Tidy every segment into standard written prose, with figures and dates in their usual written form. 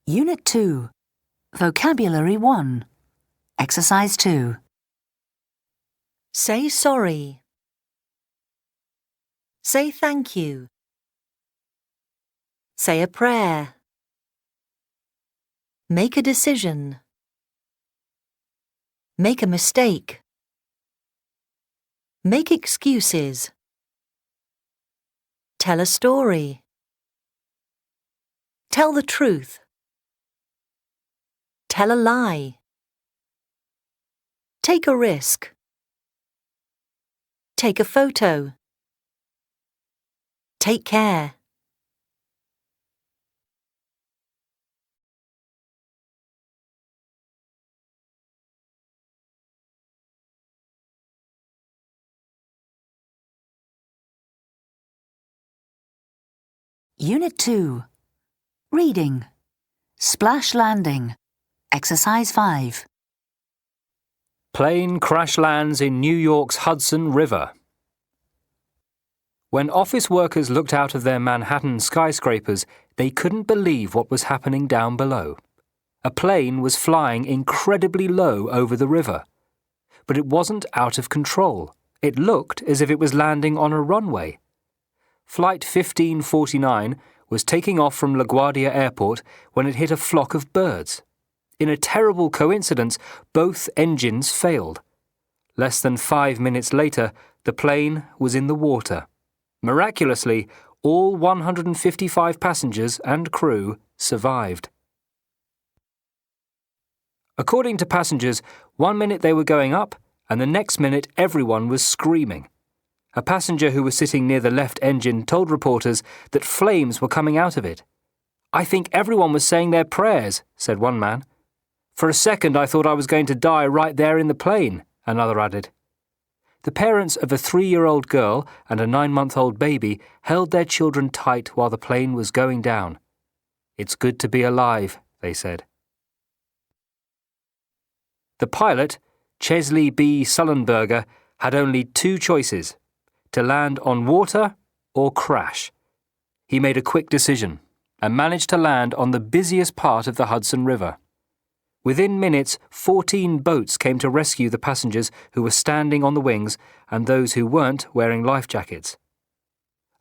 Unit 2, Vocabulary 1, Exercise 2. Say sorry. Say thank you. Say a prayer. Make a decision. Make a mistake. Make excuses. Tell a story. Tell the truth. Tell a lie. Take a risk. Take a photo. Take care. Unit 2, Reading, Splash Landing, Exercise 5. Plane crash lands in New York's Hudson River. When office workers looked out of their Manhattan skyscrapers, they couldn't believe what was happening down below. A plane was flying incredibly low over the river. But it wasn't out of control. It looked as if it was landing on a runway. Flight 1549 was taking off from LaGuardia Airport when it hit a flock of birds. In a terrible coincidence, both engines failed. Less than 5 minutes later, the plane was in the water. Miraculously, all 155 passengers and crew survived. According to passengers, 1 minute they were going up, and the next minute everyone was screaming. A passenger who was sitting near the left engine told reporters that flames were coming out of it. "I think everyone was saying their prayers," said one man. "For a second I thought I was going to die right there in the plane," another added. The parents of a 3-year-old girl and a 9-month-old baby held their children tight while the plane was going down. "It's good to be alive," they said. The pilot, Chesley B. Sullenberger, had only 2 choices: to land on water or crash. He made a quick decision and managed to land on the busiest part of the Hudson River. Within minutes, 14 boats came to rescue the passengers who were standing on the wings and those who weren't wearing life jackets.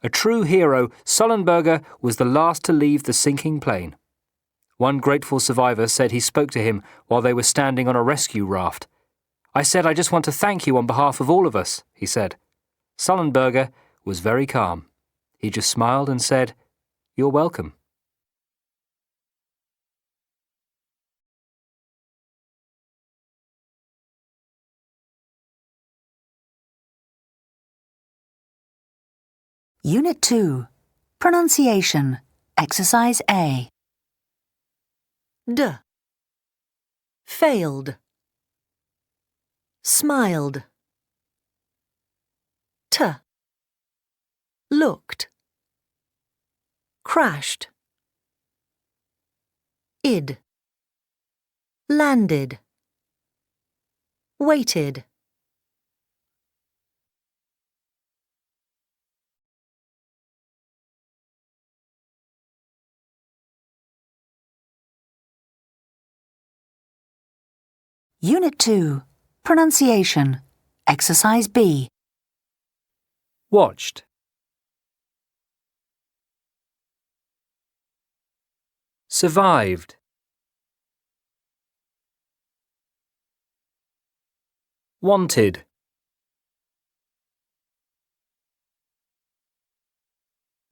A true hero, Sullenberger was the last to leave the sinking plane. One grateful survivor said he spoke to him while they were standing on a rescue raft. "I said I just want to thank you on behalf of all of us," he said. Sullenberger was very calm. He just smiled and said, "You're welcome." Unit 2, Pronunciation, Exercise A. D. Failed. Smiled. T. Looked. Crashed. Id. Landed. Waited. Unit 2, Pronunciation, Exercise B. Watched. Survived. Wanted.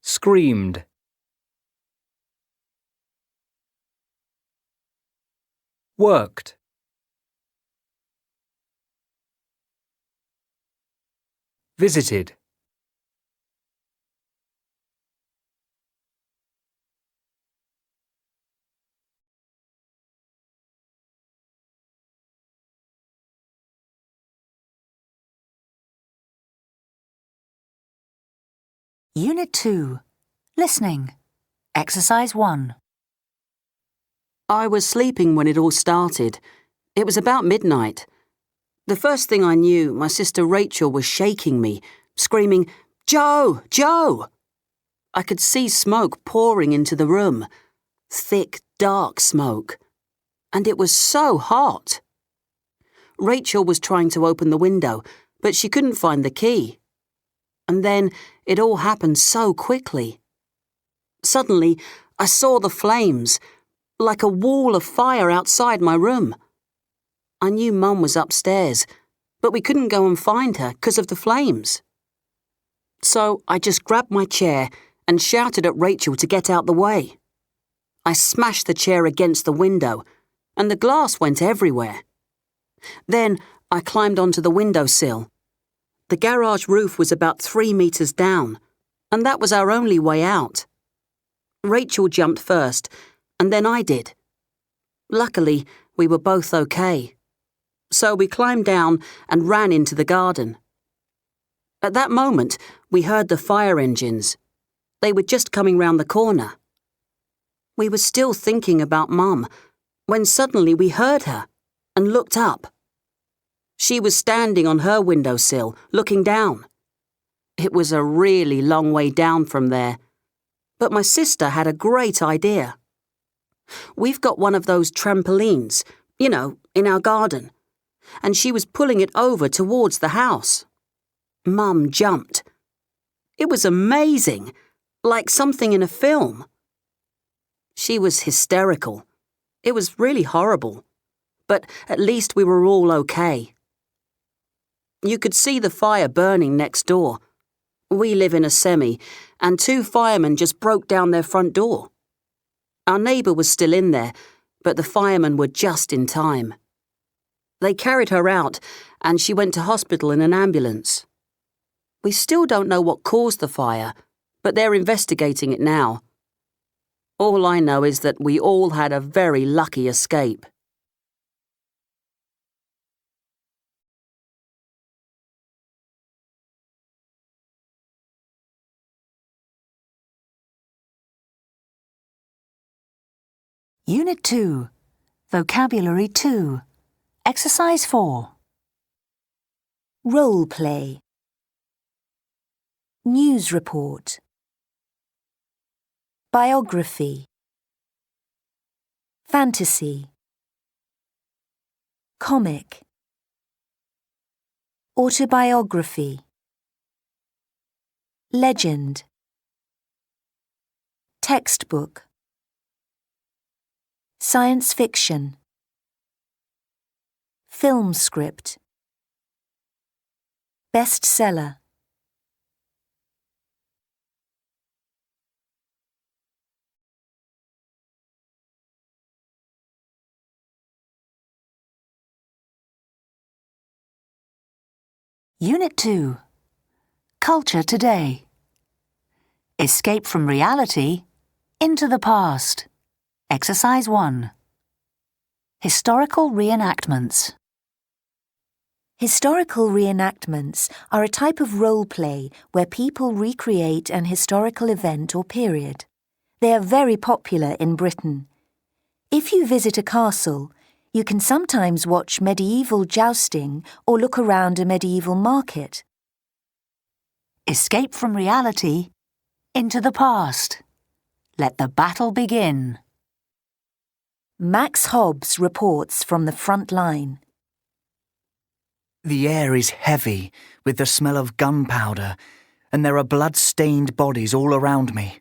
Screamed. Worked. Visited. Unit 2, Listening, Exercise 1. I was sleeping when it all started. It was about midnight. The first thing I knew, my sister Rachel was shaking me, screaming, "Joe! Joe!" I could see smoke pouring into the room. thick, dark smoke. And it was so hot. Rachel was trying to open the window, but she couldn't find the key. And then it all happened so quickly. Suddenly, I saw the flames, like a wall of fire outside my room. I knew Mum was upstairs, but we couldn't go and find her because of the flames. So I just grabbed my chair and shouted at Rachel to get out the way. I smashed the chair against the window, and the glass went everywhere. Then I climbed onto the windowsill. The garage roof was about 3 meters down, and that was our only way out. Rachel jumped first, and then I did. Luckily, we were both okay. So we climbed down and ran into the garden. At that moment, we heard the fire engines. They were just coming round the corner. We were still thinking about Mum, when suddenly we heard her and looked up. She was standing on her windowsill, looking down. It was a really long way down from there, but my sister had a great idea. We've got one of those trampolines, in our garden, and she was pulling it over towards the house. Mum jumped. It was amazing, like something in a film. She was hysterical. It was really horrible, but at least we were all okay. You could see the fire burning next door. We live in a semi, and 2 firemen just broke down their front door. Our neighbour was still in there, but the firemen were just in time. They carried her out, and she went to hospital in an ambulance. We still don't know what caused the fire, but they're investigating it now. All I know is that we all had a very lucky escape. Unit 2, Vocabulary 2, Exercise 4. Role play. News report. Biography. Fantasy. Comic. Autobiography. Legend. Textbook. Science fiction. Film script. Bestseller. Unit 2, Culture Today. Escape from reality into the past. Exercise 1. Historical reenactments. Historical reenactments are a type of role play where people recreate an historical event or period. They are very popular in Britain. If you visit a castle, you can sometimes watch medieval jousting or look around a medieval market. Escape from reality into the past. Let the battle begin. Max Hobbs reports from the front line. The air is heavy with the smell of gunpowder, and there are blood-stained bodies all around me.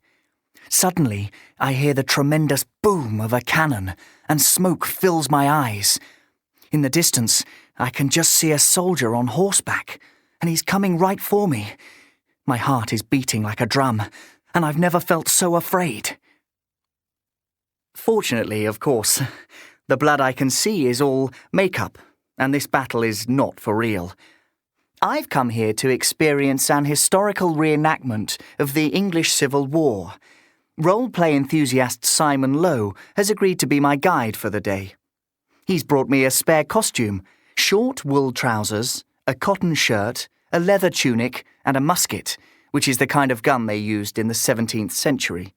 Suddenly, I hear the tremendous boom of a cannon, and smoke fills my eyes. In the distance, I can just see a soldier on horseback, and he's coming right for me. My heart is beating like a drum, and I've never felt so afraid. Fortunately, of course, the blood I can see is all makeup, and this battle is not for real. I've come here to experience an historical reenactment of the English Civil War. Role-play enthusiast Simon Lowe has agreed to be my guide for the day. He's brought me a spare costume, short wool trousers, a cotton shirt, a leather tunic, and a musket, which is the kind of gun they used in the 17th century.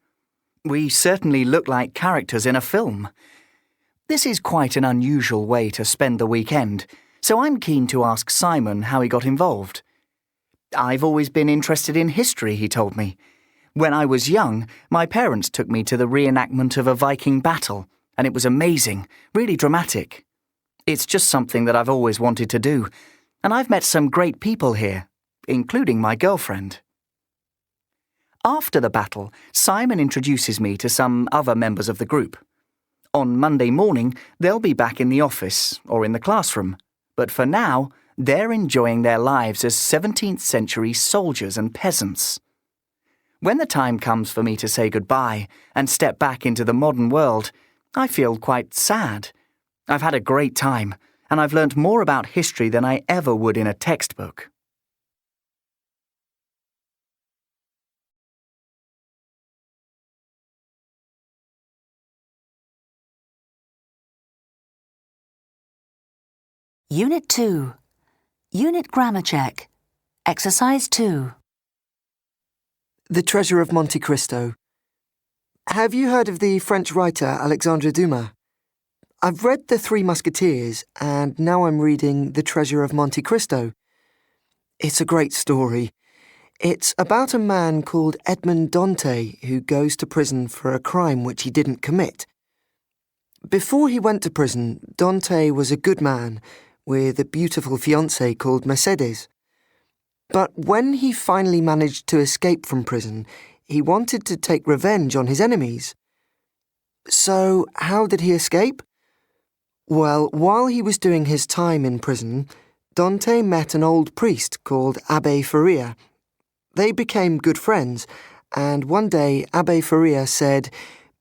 We certainly look like characters in a film. This is quite an unusual way to spend the weekend, so I'm keen to ask Simon how he got involved. I've always been interested in history, he told me. When I was young, my parents took me to the reenactment of a Viking battle, and it was amazing, really dramatic. It's just something that I've always wanted to do, and I've met some great people here, including my girlfriend. After the battle, Simon introduces me to some other members of the group. On Monday morning, they'll be back in the office or in the classroom, but for now, they're enjoying their lives as 17th century soldiers and peasants. When the time comes for me to say goodbye and step back into the modern world, I feel quite sad. I've had a great time, and I've learnt more about history than I ever would in a textbook. Unit 2. Unit Grammar Check. Exercise 2. The Treasure of Monte Cristo. Have you heard of the French writer Alexandre Dumas? I've read The Three Musketeers, and now I'm reading The Treasure of Monte Cristo. It's a great story. It's about a man called Edmond Dantès who goes to prison for a crime which he didn't commit. Before he went to prison, Dantès was a good man with a beautiful fiancée called Mercedes. But when he finally managed to escape from prison, he wanted to take revenge on his enemies. So, how did he escape? Well, while he was doing his time in prison, Dantès met an old priest called Abbé Faria. They became good friends, and one day Abbé Faria said,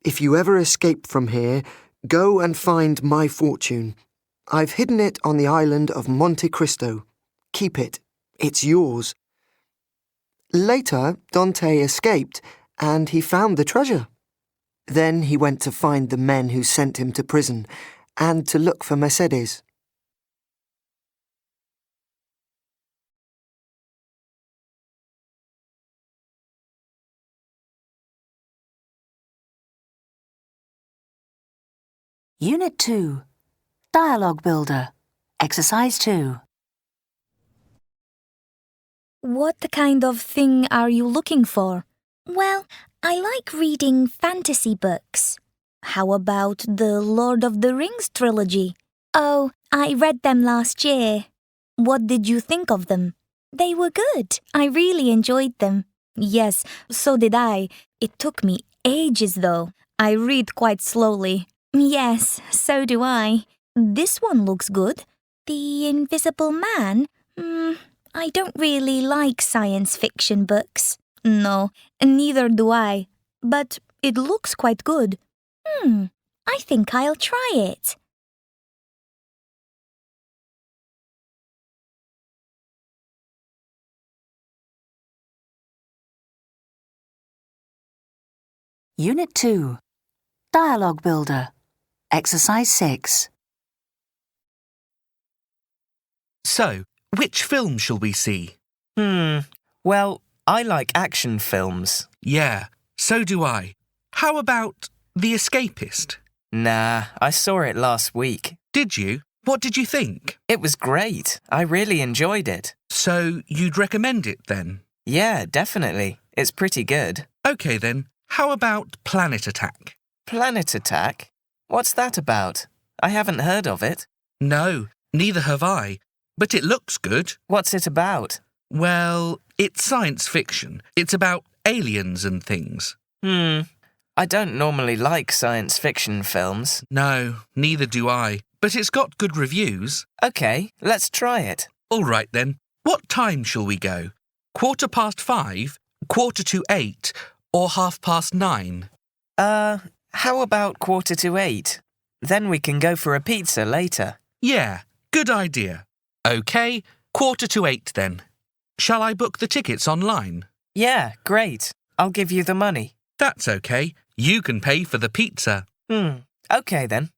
"If you ever escape from here, go and find my fortune. I've hidden it on the island of Monte Cristo. Keep it. It's yours." Later, Dantès escaped, and he found the treasure. Then he went to find the men who sent him to prison, and to look for Mercedes. Unit 2. Dialogue Builder. Exercise 2. What kind of thing are you looking for? Well, I like reading fantasy books. How about the Lord of the Rings trilogy? Oh, I read them last year. What did you think of them? They were good. I really enjoyed them. Yes, so did I. It took me ages though. I read quite slowly. Yes, so do I. This one looks good. The Invisible Man? I don't really like science fiction books. No, neither do I. But it looks quite good. I think I'll try it. Unit 2. Dialogue Builder. Exercise 6. So, which film shall we see? Well, I like action films. Yeah, so do I. How about The Escapist? Nah, I saw it last week. Did you? What did you think? It was great. I really enjoyed it. So, you'd recommend it then? Yeah, definitely. It's pretty good. OK then, how about Planet Attack? Planet Attack? What's that about? I haven't heard of it. No, neither have I. But it looks good. What's it about? Well, it's science fiction. It's about aliens and things. I don't normally like science fiction films. No, neither do I. But it's got good reviews. OK, let's try it. All right then. What time shall we go? 5:15, 7:45, or 9:30? How about 7:45? Then we can go for a pizza later. Yeah, good idea. OK, 7:45 then. Shall I book the tickets online? Yeah, great. I'll give you the money. That's OK. You can pay for the pizza. OK then.